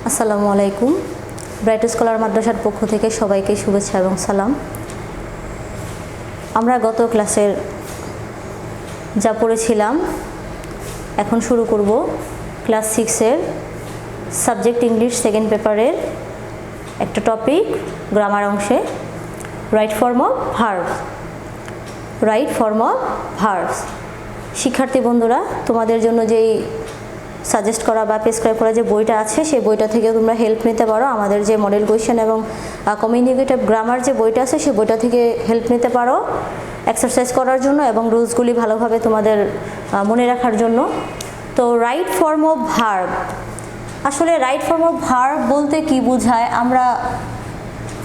আসসালামু আলাইকুম। Bright scholar মাদ্রাসার পক্ষ থেকে সবাইকে শুভেচ্ছা এবং সালাম। আমরা গত ক্লাসের যা পড়েছিলাম এখন শুরু করব ক্লাস 6-এর সাবজেক্ট ইংলিশ সেকেন্ড পেপারের একটা টপিক গ্রামার অংশে right form of verbs. Right form of verbs. শিক্ষার্থী বন্ধুরা, তোমাদের জন্য যেই সাজেস্ট করা বা প্রেসক্রাইব করা যে বইটা আছে সেই বইটা থেকে তোমরা হেল্প নিতে পারো। আমাদের যে মডেল কোয়েশ্চেন এবং কমিউনিকেটিভ গ্রামার যে বইটা আছে সেই বইটা থেকে হেল্প নিতে পারো এক্সারসাইজ করার জন্য এবং রুলসগুলি ভালোভাবে তোমাদের মনে রাখার জন্য। তো রাইট ফর্ম অফ ভার্ব, আসলে রাইট ফর্ম অফ ভার্ব বলতে কি বোঝায় আমরা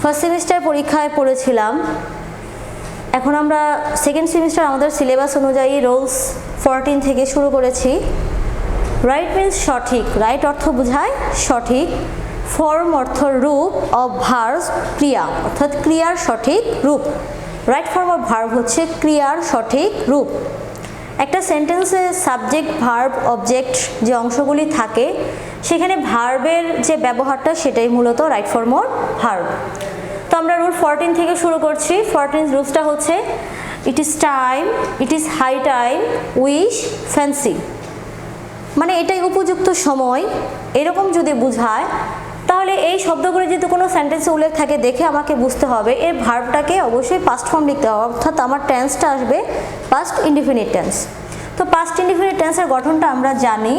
ফার্স্ট সেমিস্টার পরীক্ষায় পড়েছিলাম। এখন আমরা সেকেন্ড সেমিস্টার আমাদের সিলেবাস অনুযায়ী রুলস 14 থেকে শুরু করেছি। রাইট মিন্স সঠিক, রাইট অর্থ বোঝায় সঠিক, ফর্ম অর্থ রূপ, অফ ভার্বস ক্রিয়া অর্থাৎ ক্রিয়ার সঠিক রূপ। রাইট ফর্ম অফ ভার্ব হচ্ছে ক্রিয়ার সঠিক রূপ। একটা সেন্টেন্সে সাবজেক্ট ভার্ব অবজেক্ট যে অংশগুলি থাকে সেখানে ভার্বের যে ব্যবহারটা সেটাই মূলত রাইট ফর্ম অফ ভার্ব। তো আমরা রুল 14 থেকে শুরু করছি। 14 রুলসটা হচ্ছে it is time, it is high time, wish, fancy. মানে এটাই উপযুক্ত সময়, এরকম যদি বোঝায় তাহলে এই শব্দগুলো যদি কোনো সেন্টেন্সে উল্লেখ থাকে দেখে আমাকে বুঝতে হবে এর ভার্বটাকে অবশ্যই পাস্ট ফর্ম লিখতে হবে, অর্থাৎ আমার টেন্সটা আসবে পাস্ট ইনডিফিনিট টেন্স। তো পাস্ট ইনডিফিনিট টেন্সের গঠনটা আমরা জানি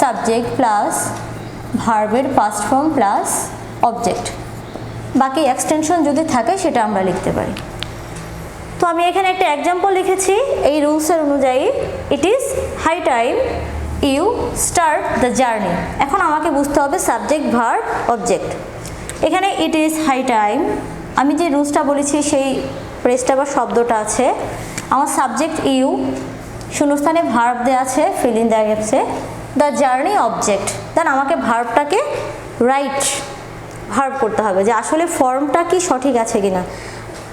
সাবজেক্ট প্লাস ভার্বের পাস্ট ফর্ম প্লাস অবজেক্ট, বাকি এক্সটেনশন যদি থাকে সেটা আমরা লিখতে পারি। তো আমি এখানে একটা এক্সাম্পল লিখেছি এই রুলসের অনুযায়ী। It is high time you start the journey. এখন আমাকে বুঝতে হবে সাবজেক্ট ভার্ব অবজেক্ট। এখানে ইট ইজ হাই টাইম, আমি যে রুলসটা বলেছি সেই প্রেসটা বা শব্দটা আছে, আমার সাবজেক্ট ইউ, শূন্যস্থানে ভার্ব দেওয়া আছে, ফিল ইন দেওয়া গেছে, দ্য জার্নি অবজেক্ট। দেন আমাকে ভার্বটাকে রাইট ভার্ব করতে হবে যে আসলে ফর্মটা কি সঠিক আছে কিনা।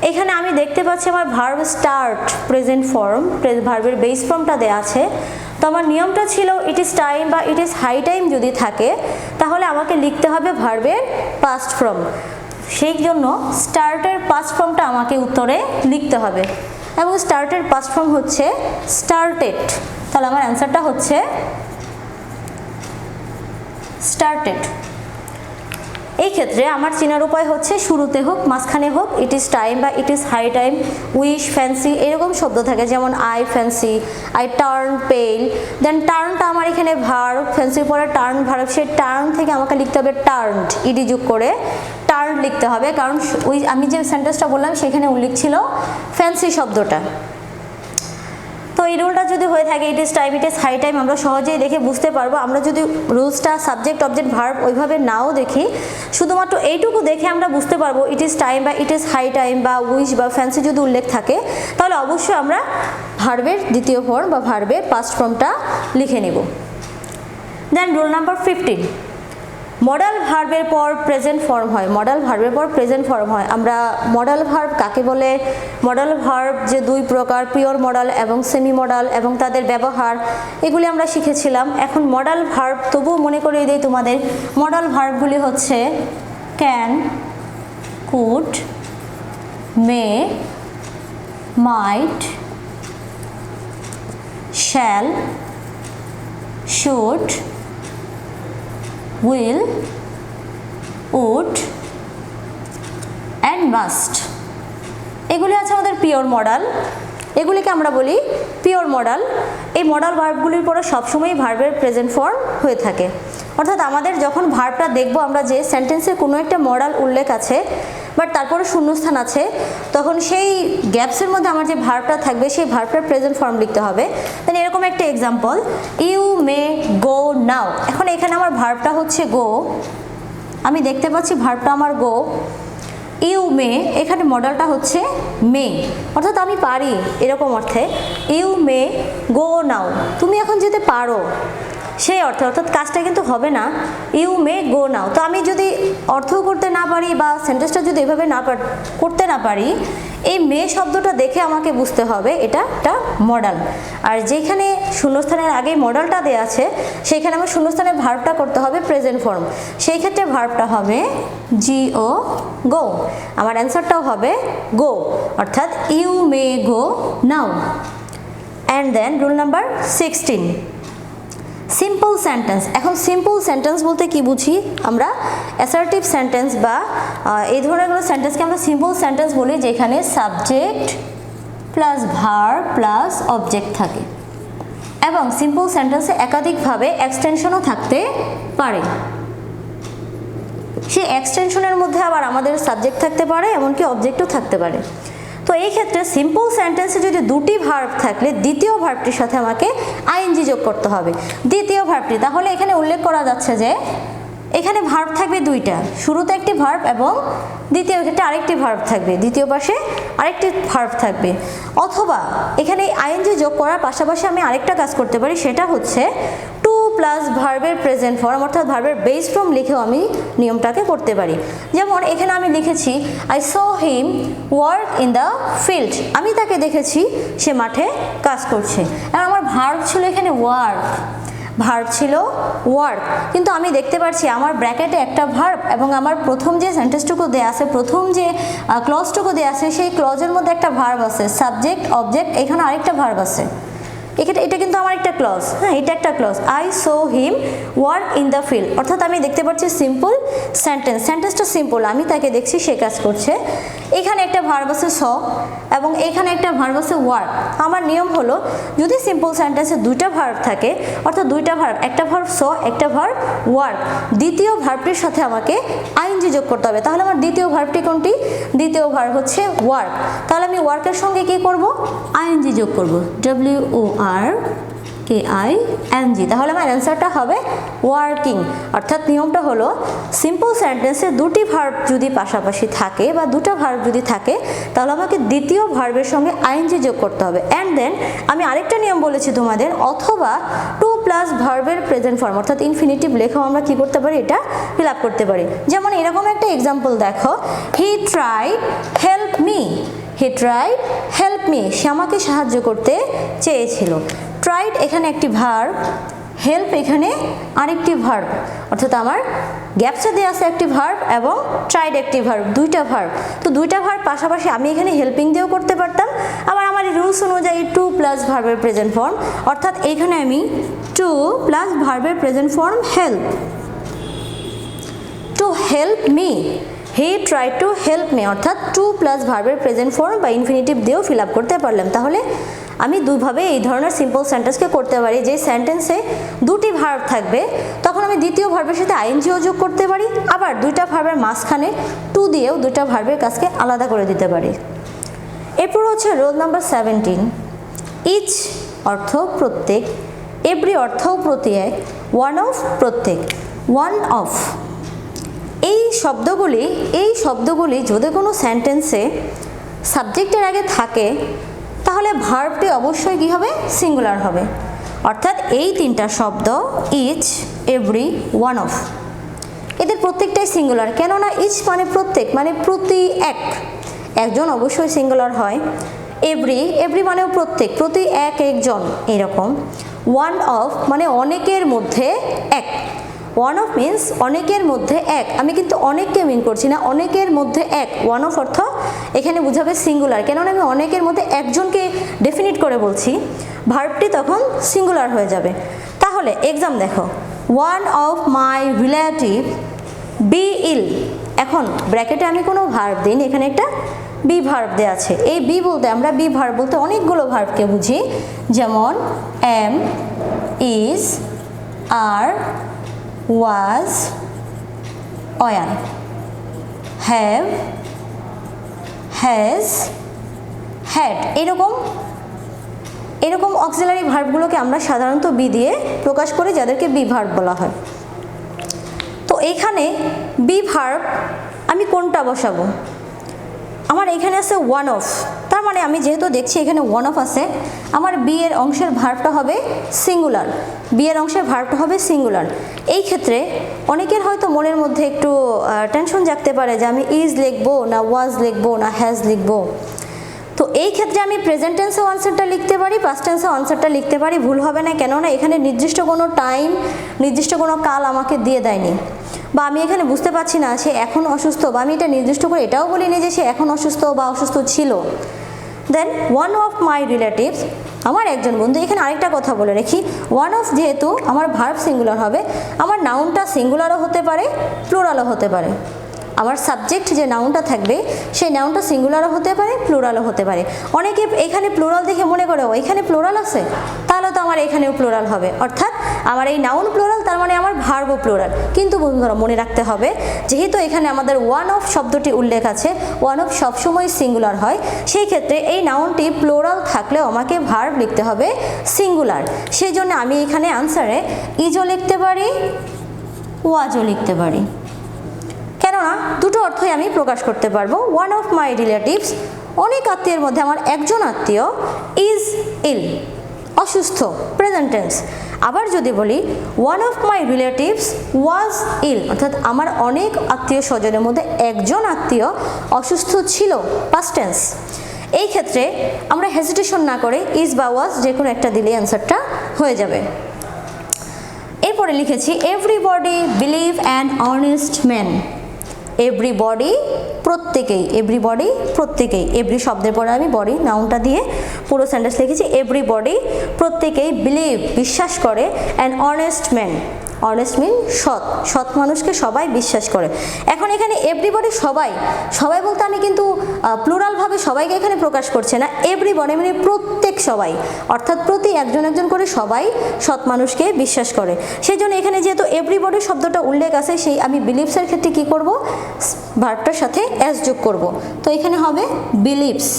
এখানে আমি দেখতে পাচ্ছি আমার ভার্ব স্টার্ট প্রেজেন্ট ফর্ম, ভার্বের বেস ফর্মটা দেওয়া আছে। তো আমার নিয়মটা ছিল ইট ইজ টাইম বা ইট ইজ হাই টাইম যদি থাকে তাহলে আমাকে লিখতে হবে ভার্বের পাস্ট ফর্ম। সেই জন্য স্টার্টের পাস্ট ফর্মটা আমাকে উত্তরে লিখতে হবে এবং স্টার্টের পাস্ট ফর্ম হচ্ছে স্টার্টেড। তাহলে আমার অ্যান্সারটা হচ্ছে স্টার্টেড। এই ক্ষেত্রে আমার চেনার উপায় হচ্ছে শুরুতে হোক মাঝখানে হোক ইট ইজ টাইম বা it is high time, wish, fancy এরকম শব্দ থাকে, যেমন আই ফ্যান্সি, আই টার্ন পেল। দেন টার্নটা আমার এখানে ভার্ব, ফ্যান্সির পরে টার্ন ভার্ব, সেই টার্ন থেকে আমাকে লিখতে হবে টার্নড, ইডি যোগ করে টার্ন লিখতে হবে, কারণ ওই আমি যে সেন্টেন্সটা বললাম সেখানে উল্লেখ ছিল ফ্যান্সি শব্দটা। তো এই রুলটা যদি হয়ে থাকে it is time, it is high time, আমরা সহজেই দেখে বুঝতে পারবো। আমরা যদি রুলসটা সাবজেক্ট অবজেক্ট ভার্ব ওইভাবে নাও দেখি, শুধুমাত্র এইটুকু দেখে আমরা বুঝতে পারবো ইট ইজ টাইম বা ইট ইজ হাই টাইম বা উইশ বা ফ্যান্সি যদি উল্লেখ থাকে তাহলে অবশ্যই আমরা ভার্বের দ্বিতীয় ফর্ম বা ভার্বের পাস্ট ফর্মটা লিখে নেব। দেন রুল নাম্বার 15, মডাল ভার্বের পর প্রেজেন্ট ফর্ম হয়। মডাল ভার্বের পর প্রেজেন্ট ফর্ম হয়। আমরা মডাল ভার্ব কাকে বলে, মডাল ভার্ব যে দুই প্রকার, পিওর মডাল এবং সেমি মডাল এবং তাদের ব্যবহার এগুলি আমরা শিখেছিলাম। এখন মডাল ভার্ব তবুও মনে করিয়ে দিই তোমাদের, মডাল ভার্বগুলি হচ্ছে can, could, may, might, shall, should, will, would and must। এগুলি আছে আমাদের পিওর মডাল, এগুলিকে আমরা বলি পিওর মডাল। এই মডাল ভার্বগুলির পরে সবসময় ভার্বের প্রেজেন্ট ফর্ম হয়ে থাকে, অর্থাৎ আমাদের যখন ভার্বটা দেখবো আমরা যে সেন্টেন্সে কোনো একটা মডাল উল্লেখ আছে বাট তারপরে শূন্যস্থান আছে, তখন সেই গ্যাপসের মধ্যে আমার যে ভার্বটা থাকবে সেই ভার্বটার প্রেজেন্ট ফর্ম লিখতে হবে। দেন এরকম একটা এক্সাম্পল, ইউ মে গো নাও। এখন এখানে আমার ভার্বটা হচ্ছে গো, আমি দেখতে পাচ্ছি ভার্বটা আমার গো। ইউ মে, এখানে মডেলটা হচ্ছে মে, অর্থাৎ আমি পারি এরকম অর্থে। ইউ মে গো নাও, তুমি এখন যেতে পারো। সেই অর্থে, অর্থাৎ কাজটা কিন্তু হবে না ইউ মে গো নাও। তো আমি যদি অর্থ করতে না পারি বা সেন্টেন্সটা যদি এভাবে করতে না পারি, এই মে শব্দটা দেখে আমাকে বুঝতে হবে এটা একটা মডাল। আর যেখানে শূন্যস্থানের আগে মডালটা দেওয়া আছে সেখানে আমার শূন্যস্থানের ভার্বটা করতে হবে প্রেজেন্ট ফর্ম। সেই ক্ষেত্রে ভার্বটা হবে জিও গো। আমার অ্যান্সারটাও হবে গো, অর্থাৎ you may go now. And then rule number 16, simple sentence. এখন সিম্পল সেন্টেন্স বলতে কি বুঝি আমরা? অ্যাসার্টিভ সেন্টেন্স বা এই ধরনের কোনো সেন্টেন্সকে আমরা সিম্পল সেন্টেন্স বলি যেখানে subject plus verb plus object থাকে, এবং সিম্পল সেন্টেন্সে একাধিকভাবে এক্সটেনশনও থাকতে পারে। সেই এক্সটেনশনের মধ্যে আবার আমাদের সাবজেক্ট থাকতে পারে, এমনকি অবজেক্টও থাকতে পারে। তো এই ক্ষেত্রে সিম্পল সেন্টেন্সে যদি দুটি ভার্ব থাকলে দ্বিতীয় ভার্বটির সাথে আমাকে আইএনজি যোগ করতে হবে। দ্বিতীয় ভার্বটি, তাহলে এখানে উল্লেখ করা যাচ্ছে যে এখানে ভার্ব থাকবে দুইটা, শুরুতে একটি ভার্ব এবং দ্বিতীয় ক্ষেত্রে আরেকটি ভার্ব থাকবে, দ্বিতীয় পাশে আরেকটি ভার্ব থাকবে। অথবা এখানে আইএনজি যোগ করার পাশাপাশি আমি আরেকটা কাজ করতে পারি, সেটা হচ্ছে টু প্লাস ভার্বের প্রেজেন্ট ফর্ম অর্থাৎ ভার্বের বেস ফর্ম লিখেও আমি নিয়মটাকে করতে পারি। যেমন এখানে আমি লিখেছি I saw him work in the field, আমি তাকে দেখেছি সে মাঠে কাজ করছে। এবং আমার ভার্ব ছিল এখানে ওয়ার্ক, ভার্ব ছিল ওয়ার্ক, কিন্তু আমি দেখতে পাচ্ছি আমার ব্র্যাকেটে একটা ভার্ব এবং আমার প্রথম যে সেন্টেন্সটুকু দেওয়া আছে, প্রথম যে ক্লজটুকু দেওয়া আছে সেই ক্লজের মধ্যে একটা ভার্ব আছে, সাবজেক্ট অবজেক্ট, এখানে আরেকটা ভার্ব আছে। এটা কিন্তু আমার একটা ক্লজ, হ্যাঁ এটা একটা clause, I saw him work in the field, অর্থাৎ আমি দেখতে পাচ্ছি সিম্পল সেন্টেন্স, সেন্টেন্সটা সিম্পল, আমি তাকে দেখছি সে কাজ করছে। এখানে একটা ভার্ব আছে স এবং এখানে একটা ভার্ব আছে ওয়ার্ক। আমার নিয়ম হলো যদি সিম্পল সেন্টেন্সে দুইটা ভার্ব থাকে, অর্থাৎ দুইটা ভার্ব, একটা ভার্ব স একটা ভার্ব ওয়ার্ক, দ্বিতীয় ভার্বটির সাথে আমাকে আইএনজি যোগ করতে হবে। তাহলে আমার দ্বিতীয় ভার্বটি কোনটি? দ্বিতীয় ভার্ব হচ্ছে ওয়ার্ক। তাহলে আমি ওয়ার্কের সঙ্গে কি করব? আইএনজি যোগ করব, WORKING। তাহলে আমার অ্যান্সারটা হবে ওয়ার্কিং। অর্থাৎ নিয়মটা হলো সিম্পল সেন্টেন্সে দুটি ভার্ব যদি পাশাপাশি থাকে বা দুটো ভার্ব যদি থাকে তাহলে আমাকে দ্বিতীয় ভার্বের সঙ্গে আইএনজি যোগ করতে হবে। অ্যান্ড দেন আমি আরেকটা নিয়ম বলেছি তোমাদের, অথবা টু প্লাস ভার্বের প্রেজেন্ট ফর্ম অর্থাৎ ইনফিনিটিভ লেখাও আমরা কি করতে পারি? এটা ফিল আপ করতে পারি। যেমন এরকম একটা এক্সাম্পল দেখো, he tried help me, he tried help me, সে আমাকে সাহায্য করতে চেয়েছিল। ট্রাইড এখানে একটি ভার্ব, হেল্প এখানে আরেকটি ভার্ব, অর্থাৎ আমার গ্যাপসে দেওয়া আছে একটি ভার্ব এবং ট্রাইড একটি ভার্ব, দুইটা ভার্ব। তো দুইটা ভার্ব পাশাপাশি আমি এখানে হেল্পিং দিয়েও করতে পারতাম, আবার আমার রুলস অনুযায়ী টু প্লাস ভার্বের প্রেজেন্ট ফর্ম, অর্থাৎ এখানে আমি টু প্লাস ভার্বের present form help, to help me, he try to help me, অর্থাৎ টু প্লাস ভার্বের প্রেজেন্ট ফর্ম বা ইনফিনিটিভ দিয়েও ফিল আপ করতে পারলাম। তাহলে আমি দুভাবে এই ধরনের সিম্পল সেন্টেন্সকে করতে পারি, যে সেন্টেন্সে দুটি ভার্ব থাকবে তখন আমি দ্বিতীয় ভার্বের সাথে আইএনজিও যোগ করতে পারি, আবার দুইটা ভার্বের মাঝখানে টু দিয়েও দুইটা ভার্বের কাজকে আলাদা করে দিতে পারি। এরপর হচ্ছে রোল নাম্বার 17, ইচ অর্থ প্রত্যেক, এভরি অর্থ প্রতি এক, ওয়ান অফ প্রত্যেক, ওয়ান অফ। এই শব্দগুলি যদি কোনো সেন্টেন্সে সাবজেক্টের আগে থাকে তাহলে ভার্বটি অবশ্যই কী হবে? সিঙ্গুলার হবে। অর্থাৎ এই তিনটা শব্দ ইচ, এভরি, ওয়ান অফ, এদের প্রত্যেকটাই সিঙ্গুলার। কেননা ইচ মানে প্রত্যেক, মানে প্রতি এক, একজন অবশ্যই সিঙ্গুলার হয়। এভরি মানেও প্রত্যেক, প্রতি এক একজন এরকম। ওয়ান অফ মানে অনেকের মধ্যে এক, ওয়ান অফ মিন্স অনেকের মধ্যে এক, আমি কিন্তু অনেককে মিন করছি না, অনেকের মধ্যে এক। ওয়ান অফ অর্থ এখানে বুঝাবে সিঙ্গুলার, কেননা আমি অনেকের মধ্যে একজনকে ডেফিনিট করে বলছি, ভার্বটি তখন সিঙ্গুলার হয়ে যাবে। তাহলে এক্সাম দেখো, one of my relative be ill, এখন ব্র্যাকেটে আমি কোনো ভার্ব দিই, এখানে একটা বি ভার্ব দেওয়া আছে। এই বি বলতে আমরা বি ভার্ব বলতে অনেকগুলো ভার্বকে বুঝি, যেমন am, is, are, was, were, have, has, had, এরকম অক্সিলারি ভার্বগুলোকে আমরা সাধারণত বি দিয়ে প্রকাশ করি, যাদেরকে বি ভার্ব বলা হয়। তো এইখানে বি ভার্ব আমি কোনটা বসাবো? আমার এখানে আছে ওয়ান অফ, তার মানে আমি যেহেতু দেখছি এখানে ওয়ান অফ আছে, আমার বি এর অংশের ভার্বটা হবে সিঙ্গুলার, বি এর অংশের ভার্বটা হবে সিঙ্গুলার। এই ক্ষেত্রে অনেকের হয়তো মনের মধ্যে একটু টেনশন জাগতে পারে যে আমি ইজ লিখবো না ওয়াজ লিখবো না হ্যাজ লিখবো। তো এই ক্ষেত্রে আমি প্রেজেন্ট টেন্সেও আনসারটা লিখতে পারি, পাস্ট টেন্সেও আনসারটা লিখতে পারি, ভুল হবে না। কেননা এখানে নির্দিষ্ট কোনো টাইম, নির্দিষ্ট কোনো কাল আমাকে দিয়ে দেয়নি, বা আমি এখানে বুঝতে পারছি না সে এখন অসুস্থ, বা আমি এটা নির্দিষ্ট করে এটাও বলিনি যে সে এখন অসুস্থ বা অসুস্থ ছিল। দেন ওয়ান অফ মাই রিলেটিভস, আমার একজন বন্ধু। এখানে আরেকটা কথা বলে রাখি, ওয়ান অফ যেহেতু আমার ভার্ব সিঙ্গুলার হবে, আমার নাউনটা সিঙ্গুলারও হতে পারে প্লুরালও হতে পারে। আমার সাবজেক্ট যে নাউনটা থাকবে সেই নাউনটা সিঙ্গুলারও হতে পারে প্লুরালও হতে পারে। অনেকে এখানে প্লুরাল দেখে মনে করে ও এখানে প্লুরাল আছে, তাহলে তো আমার এখানেও প্লুরাল হবে, অর্থাৎ আমার এই নাউন প্লুরাল, তার মানে আমার ভার্বও প্লুরাল। কিন্তু বন্ধুরা মনে রাখতে হবে, যেহেতু এখানে আমাদের ওয়ান অফ শব্দটি উল্লেখ আছে, ওয়ান অফ সবসময় সিঙ্গুলার হয়, সেই ক্ষেত্রে এই নাউনটি প্লুরাল থাকলেও আমাকে ভার্ব লিখতে হবে সিঙ্গুলার। সেই জন্য আমি এখানে আনসারে ইজও লিখতে পারি ওয়াজও লিখতে পারি, কেননা দুটো অর্থই আমি প্রকাশ করতে পারবো। ওয়ান অফ মাই রিলেটিভস, অনেক আত্মীয়ের মধ্যে আমার একজন আত্মীয় ইজ ইল, অসুস্থ, প্রেজেন্ট টেন্স। আবার যদি বলি ওয়ান অফ মাই রিলেটিভস ওয়াজ ইল, অর্থাৎ আমার অনেক আত্মীয় স্বজনের মধ্যে একজন আত্মীয় অসুস্থ ছিল, পাস্ট টেন্স। এই ক্ষেত্রে আমরা হেজিটেশন না করে ইজ বা ওয়াজ যে কোনো একটা দিলে অ্যান্সারটা হয়ে যাবে। এরপরে লিখেছি everybody believe an honest man. Everybody প্রত্যেকেই, এভরিবডি প্রত্যেকেই, এভরি শব্দের পরে আমি বডি নাউনটা দিয়ে পুরো সেন্টেন্স লিখেছি। এভরিবডি প্রত্যেকেই বিলিভ বিশ্বাস করে অ্যান অনেস্ট ম্যান, অনেস্ট মিন সৎ, সৎ মানুষকে সবাই বিশ্বাস করে। এখন এখানে এভরিবডি সবাই, সবাই বলতে আমি কিন্তু প্লুরালভাবে সবাইকে এখানে প্রকাশ করছে না, এভরিবডি মানে প্রত্যেক সবাই, অর্থাৎ প্রতি একজন একজন করে সবাই সৎ মানুষকে বিশ্বাস করে। সেই জন্য এখানে যেহেতু এভরিবডি শব্দটা উল্লেখ আছে, সেই আমি বিলিভসের ক্ষেত্রে কি করব, ভার্বটার সাথে অ্যাস যোগ করব। তো এখানে হবে believes.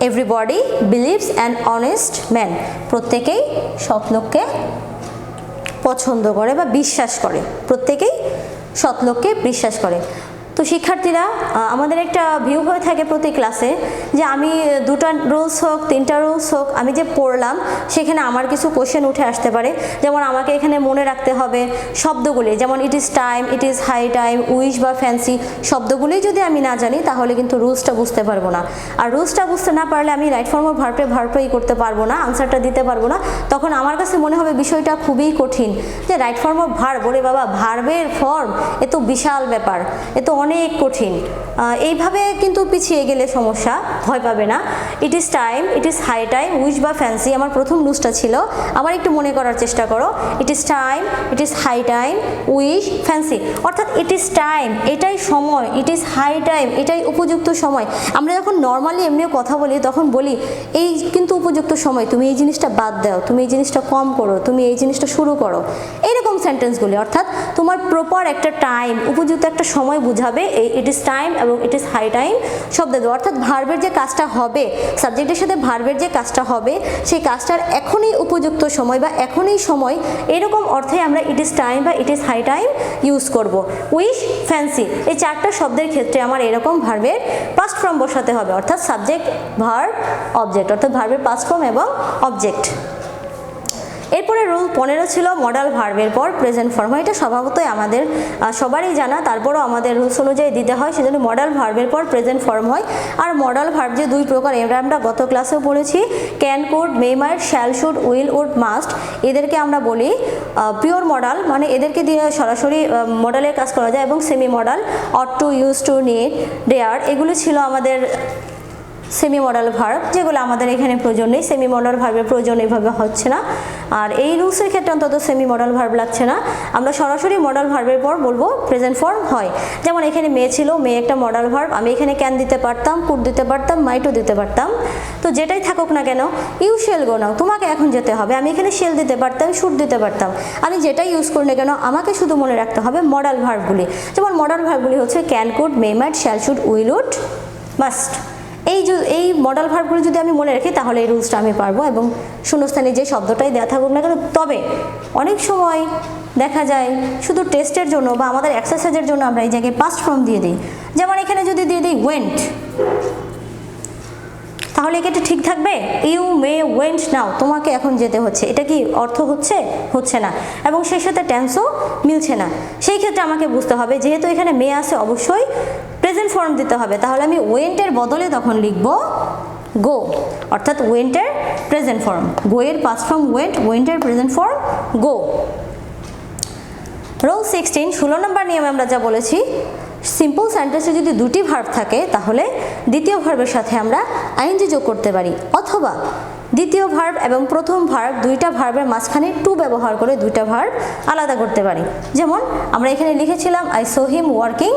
Everybody believes an honest man, প্রত্যেকেই সৎ লোককে পছন্দ করে বা বিশ্বাস করে, প্রত্যেকেই সৎ লোককে বিশ্বাস করে। তো শিক্ষার্থীরা, আমাদের একটা ভিউ হয়ে থাকে প্রতি ক্লাসে যে আমি দুটা রুলস হোক তিনটা রুলস হোক আমি যে পড়লাম সেখানে আমার কিছু কোশ্চেন উঠে আসতে পারে। যেমন আমাকে এখানে মনে রাখতে হবে শব্দগুলি, যেমন it is time, it is high time, wish বা ফ্যান্সি, শব্দগুলি যদি আমি না জানি তাহলে কিন্তু রুলসটা বুঝতে পারবো না। আর রুলসটা বুঝতে না পারলে আমি রাইট ফর্ম অফ ভার্বই করতে পারবো না, আনসারটা দিতে পারবো না। তখন আমার কাছে মনে হবে বিষয়টা খুবই কঠিন, যে রাইট ফর্ম অফ ভার্ব, ওরে বাবা ভার্বের ফর্ম এ তো বিশাল ব্যাপার, এ তো অনেক কঠিন। এইভাবে কিন্তু পিছিয়ে গেলে সমস্যা, ভয় পাবে না। It is time, it is high time, wish বা ফ্যান্সি আমার প্রথম রুলসটা ছিল, আবার একটু মনে করার চেষ্টা করো। It is time, it is high time, wish, fancy, অর্থাৎ ইট ইজ টাইম এটাই সময়, ইট ইজ হাই টাইম এটাই উপযুক্ত সময়। আমরা যখন নর্মালি এমনিও কথা বলি তখন বলি এই কিন্তু উপযুক্ত সময়, তুমি এই জিনিসটা বাদ দাও, তুমি এই জিনিসটা কম করো, তুমি এই জিনিসটা শুরু করো, এইরকম সেন্টেন্সগুলি, অর্থাৎ তোমার প্রপার একটা টাইম, উপযুক্ত একটা সময় বুঝাবে এই ইট ইজ টাইম এবং ইট ইজ হাই টাইম শব্দ দেবো। অর্থাৎ ভার্বের যে কাজটা হবে, সাবজেক্টের সাথে ভার্বের যে কাজটা হবে সেই কাজটার এখনই উপযুক্ত সময় বা এখনই সময়, এরকম অর্থে আমরা ইট ইজ টাইম বা it is high time use করব। উইশ, ফ্যান্সি এই চারটা শব্দের ক্ষেত্রে আমার এরকম ভার্বের পাস্ট ফর্ম বসাতে হবে, অর্থাৎ সাবজেক্ট ভার্ব অবজেক্ট, অর্থাৎ ভার্বের পাস্ট ফর্ম এবং অবজেক্ট। এরপরে রুল 15 ছিল মডাল ভার্বের পর প্রেজেন্ট ফর্ম হয়। এটা স্বভাবতই আমাদের সবারই জানা, তারপরও আমাদের রুলস অনুযায়ী দিতে হয়, সেজন্য মডাল ভার্বের পর প্রেজেন্ট ফর্ম হয়। আর মডাল ভার্ব যে দুই প্রকার, এরা আমরা গত ক্লাসেও পড়েছি, can, could, may, might, shall, should, will, would, must, এদেরকে আমরা বলি পিওর মডাল, মানে এদেরকে দিয়ে সরাসরি মডালের কাজ করা যায়, এবং semi modal, ought to, used to, need, dare, এগুলো ছিল আমাদের সেমি মডাল ভার্ব, যেগুলো আমাদের এখানে প্রয়োজন নেই। সেমি মডাল ভার্বের প্রয়োজন এইভাবে হচ্ছে না, আর এই রুলসের ক্ষেত্রে অন্তত সেমি মডাল ভার্ব লাগছে না। আমরা সরাসরি মডাল ভার্বের পর বলবো প্রেজেন্ট ফর্ম হয়। যেমন এখানে মে ছিল, মে একটা মডাল ভার্ব, আমি এখানে ক্যান দিতে পারতাম, কুড দিতে পারতাম, মাইটও দিতে পারতাম, তো যেটাই থাকুক না কেন, ইউ শেল গো নাও, তোমাকে এখন যেতে হবে, আমি এখানে শেল দিতে পারতাম, শুড দিতে পারতাম, আমি যেটাই ইউজ করি না কেন আমাকে শুধু মনে রাখতে হবে মডাল ভার্বগুলি। যেমন মডাল ভার্বগুলি হচ্ছে can, could, may, might, shall, should, will, would, must, এই মডাল ভার্বগুলো যদি আমি মনে রাখি তাহলে এই রুলসটা আমি পারবো, এবং শূন্যস্থানে যে শব্দটাই দেওয়া থাকুক না কেন। তবে অনেক সময় দেখা যায় শুধু টেস্টের জন্য বা আমাদের এক্সারসাইজের জন্য আমরা এই জায়গায় পাস্ট ফর্ম দিয়ে দিই। যেমন এখানে যদি দিয়ে দিই ওয়েন্ট, তাহলে কি এটা ঠিক থাকবে? ইউ মে ওয়েন্ট নাও, তোমাকে এখন যেতে হচ্ছে, এটা কি অর্থ হচ্ছে? হচ্ছে না, এবং সেই সাথে টেন্সও মিলছে না। সেই ক্ষেত্রে আমাকে বুঝতে হবে যেহেতু এখানে মে আছে অবশ্যই প্রেজেন্ট ফর্ম দিতে হবে, তাহলে আমি ওয়েন্টের বদলে তখন লিখব গো, অর্থাৎ ওয়েন্টের প্রেজেন্ট ফর্ম। গো এর পাস্ট ফর্ম ওয়েন্ট, ওয়েন্টের present form go. Rule 16 16 number নিয়মে আমরা যা বলেছি, সিম্পল সেন্টেন্সে যদি দুটি ভার্ব থাকে তাহলে দ্বিতীয় ভার্বের সাথে আমরা আইএনজি যোগ করতে পারি, অথবা দ্বিতীয় ভার্ব এবং প্রথম ভার্ব দুইটা ভার্বের মাঝখানে টু ব্যবহার করে দুইটা ভার্ব আলাদা করতে পারি। যেমন আমরা এখানে লিখেছিলাম I saw him working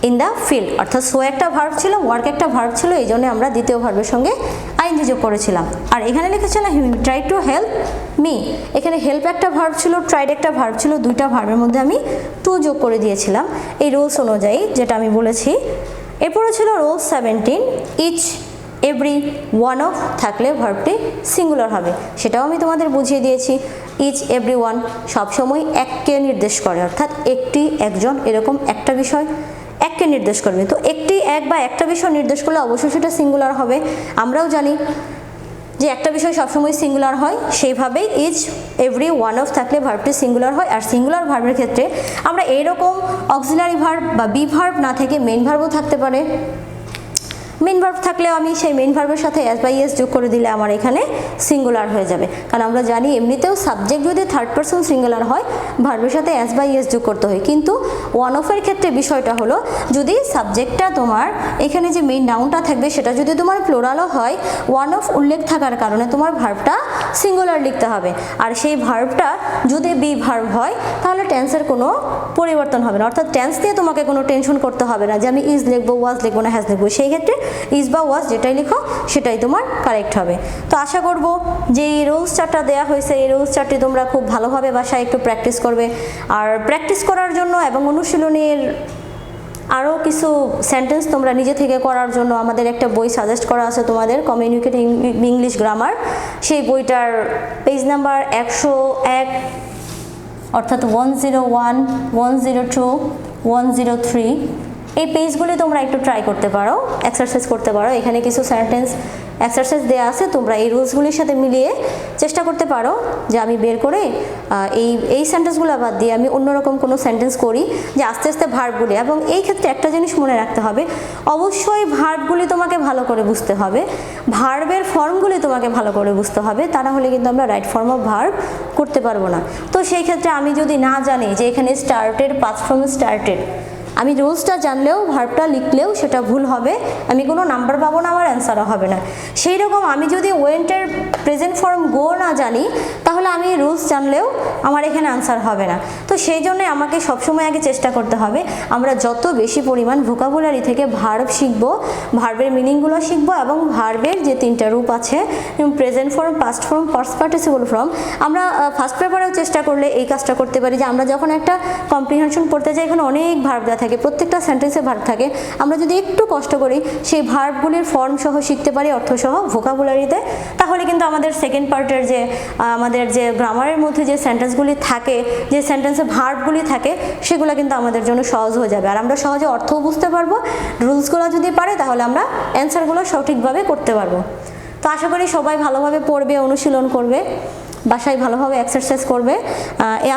in the field, অর্থাৎ সো একটা ভার্ব ছিল, ওয়ার্ক একটা ভার্ব ছিল, এই জন্য আমরা দ্বিতীয় ভার্বের সঙ্গে আইএনজি যোগ করেছিলাম। আর এখানে লিখেছিলাম হি ট্রাই টু হেল্প মি, এখানে হেল্প একটা ভার্ব ছিল, ট্রাইড একটা ভার্ব ছিল, দুইটা ভার্বের মধ্যে আমি টু যোগ করে দিয়েছিলাম এই রুলস অনুযায়ী, যেটা আমি বলেছি। এরপরে ছিল rule 17 each every one of থাকলে ভার্বটি সিঙ্গুলার হবে, সেটাও আমি তোমাদের বুঝিয়ে দিয়েছি। ইচ এভরি ওয়ান সবসময় এককে নির্দেশ করে, অর্থাৎ একটি, একজন, এরকম একটা বিষয় এককে নির্দেশ করবে। তো একটি, এক বা একটা বিষয় নির্দেশ করলে অবশ্যই সেটা সিঙ্গুলার হবে। আমরাও জানি যে একটা বিষয় সবসময় সিঙ্গুলার হয়, সেইভাবেই ইচ এভরি ওয়ান অফ থাকলে ভার্বটি সিঙ্গুলার হয়। আর সিঙ্গুলার ভার্বের ক্ষেত্রে আমরা এইরকম অক্সিলারি ভার্ব বা বি ভার্ব না থেকে মেইন ভার্বও থাকতে পারে। মেইন ভার্ব থাকলেও আমি সেই মেইন ভার্বের সাথে এস বাই এস যোগ করে দিলে আমার এখানে সিঙ্গুলার হয়ে যাবে, কারণ আমরা জানি এমনিতেও সাবজেক্ট যদি থার্ড পারসন সিঙ্গুলার হয় ভার্বের সাথে এস বাই এস যোগ করতে হয়। কিন্তু ওয়ান অফের ক্ষেত্রে বিষয়টা হলো যদি সাবজেক্টটা তোমার এখানে যে মেইন নাউনটা থাকবে সেটা যদি তোমার প্লোরালও হয়, ওয়ান অফ উল্লেখ থাকার কারণে তোমার ভার্বটা সিঙ্গুলার লিখতে হবে। আর সেই ভার্বটা যদি বি ভার্ব হয় তাহলে টেন্সের কোনো পরিবর্তন হবে না, অর্থাৎ টেন্স নিয়ে তোমাকে কোনো টেনশন করতে হবে না যে আমি ইজ লিখবো, ওয়াজ লিখবো না হ্যাজ লিখবো। সেই ক্ষেত্রে ইজ বা ওয়াজ যেটাই লিখো সেটাই তোমার কারেক্ট হবে। তো আশা করব যে এই রুলস চার্টটা দেওয়া হয়েছে, এই রুলস চার্টটি তোমরা খুব ভালোভাবে বাসায় একটু প্র্যাকটিস করবে। আর প্র্যাকটিস করার জন্য এবং অনুশীলনের আরও কিছু সেন্টেন্স তোমরা নিজে থেকে করার জন্য আমাদের একটা বই সাজেস্ট করা আছে তোমাদের, কমিউনিকেটিং ইংলিশ গ্রামার। সেই বইটার পেজ নাম্বার 101 অর্থাৎ 101, 102, 103 এই পেজগুলি তোমরা একটু ট্রাই করতে পারো, এক্সারসাইজ করতে পারো। এখানে কিছু সেন্টেন্স এক্সারসাইজ দেওয়া আছে, তোমরা এই রুলসগুলির সাথে মিলিয়ে চেষ্টা করতে পারো যে আমি বের করে এই সেন্টেন্সগুলো বাদ দিয়ে আমি অন্যরকম কোনো সেন্টেন্স করি, যে আস্তে আস্তে ভার্বগুলি। এবং এই ক্ষেত্রে একটা জিনিস মনে রাখতে হবে, অবশ্যই ভার্বগুলি তোমাকে ভালো করে বুঝতে হবে, ভার্বের ফর্মগুলি তোমাকে ভালো করে বুঝতে হবে, তা না হলে কিন্তু আমরা রাইট ফর্ম অফ ভার্ব করতে পারবো না। তো সেই ক্ষেত্রে আমি যদি না জানি যে এখানে স্টার্টেড, পাস্ট ফর্ম স্টার্টেড, আমি রুলসটা জানলেও ভার্বটা লিখলেও সেটা ভুল হবে, আমি কোনো নাম্বার পাবো না, আমার অ্যান্সারও হবে না। সেই রকম আমি যদি ওয়েন্টের প্রেজেন্ট ফর্ম গো না জানি তাহলে আমি রুলস জানলেও আমার এখানে আনসার হবে না। তো সেই জন্য আমাকে সবসময় আগে চেষ্টা করতে হবে আমরা যত বেশি পরিমাণ ভোকাবুলারি থেকে ভার্ব শিখবো, ভার্বের মিনিংগুলো শিখবো, এবং ভার্বের যে তিনটা রূপ আছে present form, past form, past participle form, আমরা ফার্স্ট পেপারেও চেষ্টা করলে এই কাজটা করতে পারি যে আমরা যখন একটা কম্প্রিহেনশন পড়তে যাই এখানে অনেক ভার্ব দেওয়া থাকে, প্রত্যেকটা সেন্টেন্সে ভার্ব থাকে, আমরা যদি একটু কষ্ট করি সেই ভার্বগুলির ফর্ম সহ শিখতে পারি, অর্থ সহ ভোকাবুলারিতে, তাহলে কিন্তু আমাদের সেকেন্ড পার্টের যে আমাদের যে গ্রামারের মধ্যে যে সেন্টেন্সগুলি থাকে, যে সেন্টেন্সে ভার্বগুলি থাকে, সেগুলো কিন্তু আমাদের জন্য সহজ হয়ে যাবে। আর আমরা সহজে অর্থও বুঝতে পারবো, রুলসগুলো যদি পারে তাহলে আমরা অ্যান্সারগুলো সঠিকভাবে করতে পারবো। তো আশা করি সবাই ভালোভাবে পড়বে, অনুশীলন করবে, বাসায় ভালোভাবে এক্সারসাইজ করবে।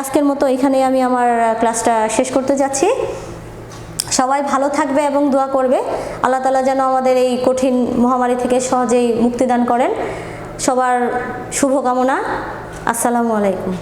আজকের মতো এখানেই আমি আমার ক্লাসটা শেষ করতে যাচ্ছি। সবাই ভালো থাকবে এবং দোয়া করবে আল্লাহ তাআলা যেন আমাদের এই কঠিন মহামারী থেকে সহজেই মুক্তিদান করেন। সবার শুভকামনা। আসসালামু আলাইকুম।